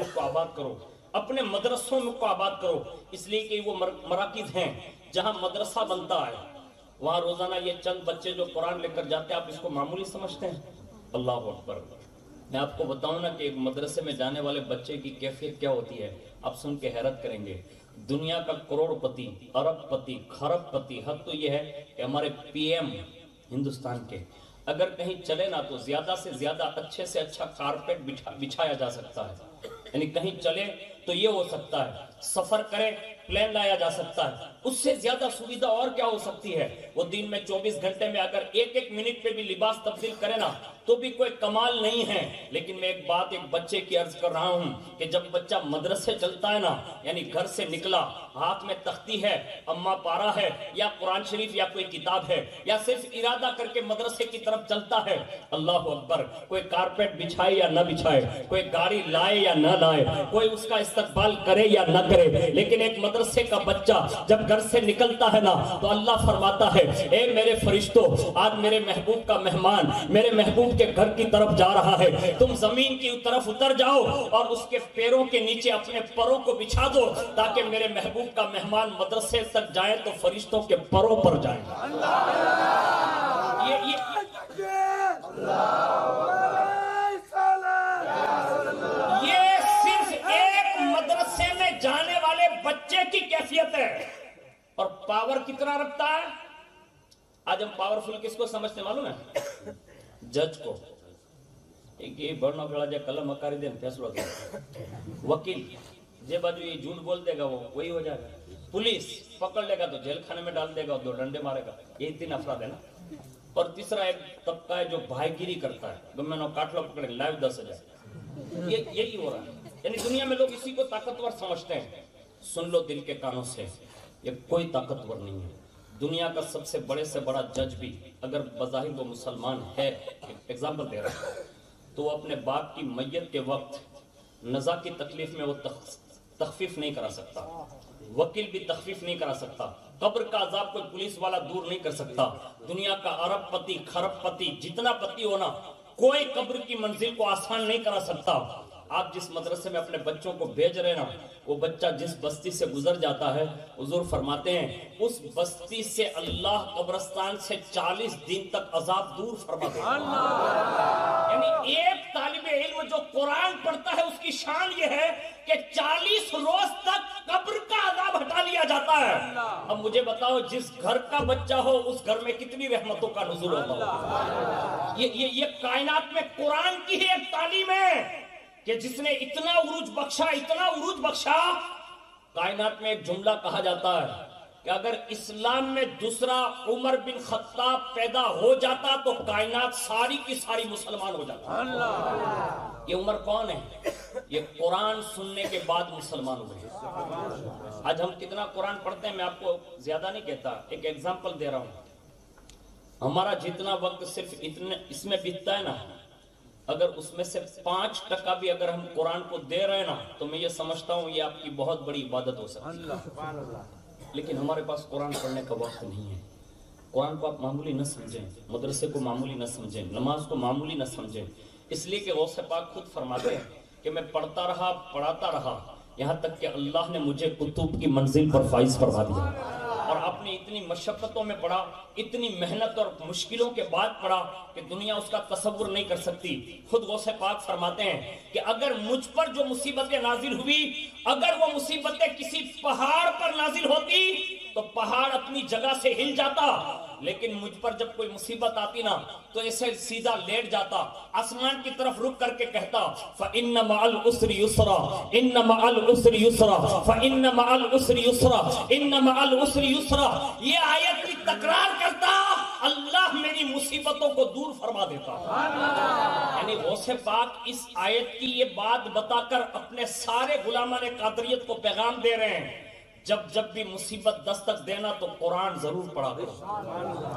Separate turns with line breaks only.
مسجد کو آباد کرو، اپنے مدرسوں میں کو آباد کرو، اس لیے کہ وہ مراکز ہیں جہاں مدرسہ بنتا ہے، وہاں روزانہ یہ چند بچے جو قرآن لے کر جاتے ہیں، آپ اس کو معمولی سمجھتے ہیں؟ اللہ اکبر۔ میں آپ کو بتاؤں نا کہ ایک مدرسے میں جانے والے بچے کی کیفیت کیا ہوتی ہے، آپ سن کے حیرت کریں گے۔ دنیا کا کروڑ پتی، ارب پتی، خرب پتی، حق تو یہ ہے کہ ہمارے پی ایم ہندوستان کے اگر کہیں چلے نا تو زیادہ سے زیادہ اچھے سے اچھا کارپیٹ بچھایا جا سکتا ہے، یعنی کہیں چلے تو یہ ہو سکتا ہے، سفر کرے پلین لایا جا سکتا ہے، اس سے زیادہ سویدھا اور کیا ہو سکتی ہے؟ وہ دن میں 24 گھنٹے میں اگر ایک ایک منٹ پہ بھی لباس تبدیل کرے نا تو بھی کوئی کمال نہیں ہے۔ لیکن میں ایک بات ایک بچے کی عرض کر رہا ہوں کہ جب بچہ مدرسے چلتا ہے نا، یعنی گھر سے نکلا، ہاتھ میں تختی ہے، اما پارا ہے یا قرآن شریف یا کوئی کتاب ہے، یا صرف ارادہ کر کے مدرسے کی طرف چلتا ہے، اللہ اکبر، کوئی کارپیٹ بچھائے یا نہ بچھائے، کوئی گاڑی لائے یا نہ لائے، کوئی اس کا استقبال کرے یا نہ کرے، لیکن ایک مدرسے کا بچہ جب گھر سے نکلتا ہے نا تو اللہ فرماتا ہے، اے میرے فرشتوں، آج میرے محبوب کا مہمان میرے محبوب کے گھر کی طرف جا رہا ہے، تم زمین کی طرف اتر جاؤ اور اس کے پیروں کے نیچے اپنے پروں کو بچھا دو تاکہ میرے محبوب کا مہمان مدرسے تک جائے تو فرشتوں کے پروں پر جائے۔ یہ صرف ایک مدرسے میں جانے والے بچے کی کیفیت ہے، اور پاور کتنا رکھتا ہے؟ آج ہم پاورفل کس کو سمجھتے معلوم ہے؟ جج کو، یہ بڑھنا کھڑا جائے قلم اکاری دیں فیصلہ دیں، وکیل جے باجو یہ جھوٹ بول دے گا وہ وہی ہو جائے گا، پولیس پکڑ لے گا تو جیل خانے میں ڈال دے گا، 2 ڈنڈے مارے گا، یہ 3 افراد ہے نا۔ اور تیسرا ایک طبقہ ہے جو بھائی گیری کرتا ہے، گمنو کاٹ لو پکڑے لائیو 10,000، یہی ہو رہا ہے۔ یعنی دنیا میں لوگ اسی کو طاقتور سمجھتے ہیں۔ سن لو دل کے کانوں سے، یہ کوئی طاقتور نہیں ہے۔ دنیا کا سب سے بڑے سے بڑا جج بھی اگر بظاہر وہ مسلمان ہے، ایگزامپل دے رہا ہے، تو وہ اپنے باپ کی میت کے وقت نزا کی تکلیف میں وہ تخفیف نہیں کرا سکتا، وکیل بھی تخفیف نہیں کرا سکتا، قبر کا عذاب کوئی پولیس والا دور نہیں کر سکتا۔ دنیا کا ارب پتی، خرب پتی، جتنا پتی ہونا، کوئی قبر کی منزل کو آسان نہیں کرا سکتا۔ آپ جس مدرسے میں اپنے بچوں کو بھیج رہے نا، وہ بچہ جس بستی سے گزر جاتا ہے، حضور فرماتے ہیں اس بستی سے اللہ قبرستان سے 40 دن تک عذاب دور فرماتے ہیں۔ یعنی ایک طالب علم جو قرآن پڑھتا ہے اس کی شان یہ ہے کہ 40 روز تک قبر کا عذاب ہٹا لیا جاتا ہے۔ اب مجھے بتاؤ جس گھر کا بچہ ہو اس گھر میں کتنی رحمتوں کا نزول ہوتا ہو۔ یہ کائنات میں قرآن کی ہی ایک تعلیم ہے کہ جس نے اتنا عروج بخشا، اتنا عروج بخشا۔ کائنات میں ایک جملہ کہا جاتا ہے کہ اگر اسلام میں دوسرا عمر بن خطاب پیدا ہو جاتا تو کائنات ساری کی ساری مسلمان ہو جاتا۔ یہ عمر کون ہے؟ یہ قرآن سننے کے بعد مسلمان ہوئے۔ آج ہم کتنا قرآن پڑھتے ہیں میں آپ کو زیادہ نہیں کہتا، ایک ایگزامپل دے رہا ہوں۔ ہمارا جتنا وقت صرف اس میں بیتتا ہے نا، اگر اس میں سے 5% بھی اگر ہم قرآن کو دے رہے ہیں نا تو میں یہ سمجھتا ہوں یہ آپ کی بہت بڑی عبادت ہو سکتی ہے۔ لیکن ہمارے پاس قرآن پڑھنے کا وقت نہیں ہے۔ قرآن کو آپ معمولی نہ سمجھیں، مدرسے کو معمولی نہ سمجھیں، نماز کو معمولی نہ سمجھیں، اس لیے کہ غوث پاک خود فرماتے ہیں کہ میں پڑھتا رہا پڑھاتا رہا یہاں تک کہ اللہ نے مجھے کتب کی منزل پر فائز فرما دیا۔ اور آپ نے اتنی مشقتوں میں پڑھا، اتنی محنت اور مشکلوں کے بعد پڑھا کہ دنیا اس کا تصور نہیں کر سکتی۔ خود غوث پاک فرماتے ہیں کہ اگر مجھ پر جو مصیبتیں نازل ہوئی، اگر وہ مصیبتیں کسی پہاڑ پر نازل ہوتی تو پہاڑ اپنی جگہ سے ہل جاتا، لیکن مجھ پر جب کوئی مصیبت آتی نا تو ایسے سیدھا لیٹ جاتا، آسمان کی طرف رک کر کے کہتا فَإِنَّ مَعَ الْعُسْرِ يُسْرًا إِنَّ مَعَ الْعُسْرِ يُسْرًا فَإِنَّ مَعَ الْعُسْرِ يُسْرًا إِنَّ مَعَ الْعُسْرِ يُسْرًا۔ یہ آیت کی تکرار کرتا، اللہ میری مصیبتوں کو دور فرما دیتا۔ یعنی غوث پاک اس آیت کی یہ بات بتا کر اپنے سارے غلامان قادریت کو پیغام دے رہے ہیں، جب بھی مصیبت دستک دینا تو قرآن ضرور پڑھا کرو۔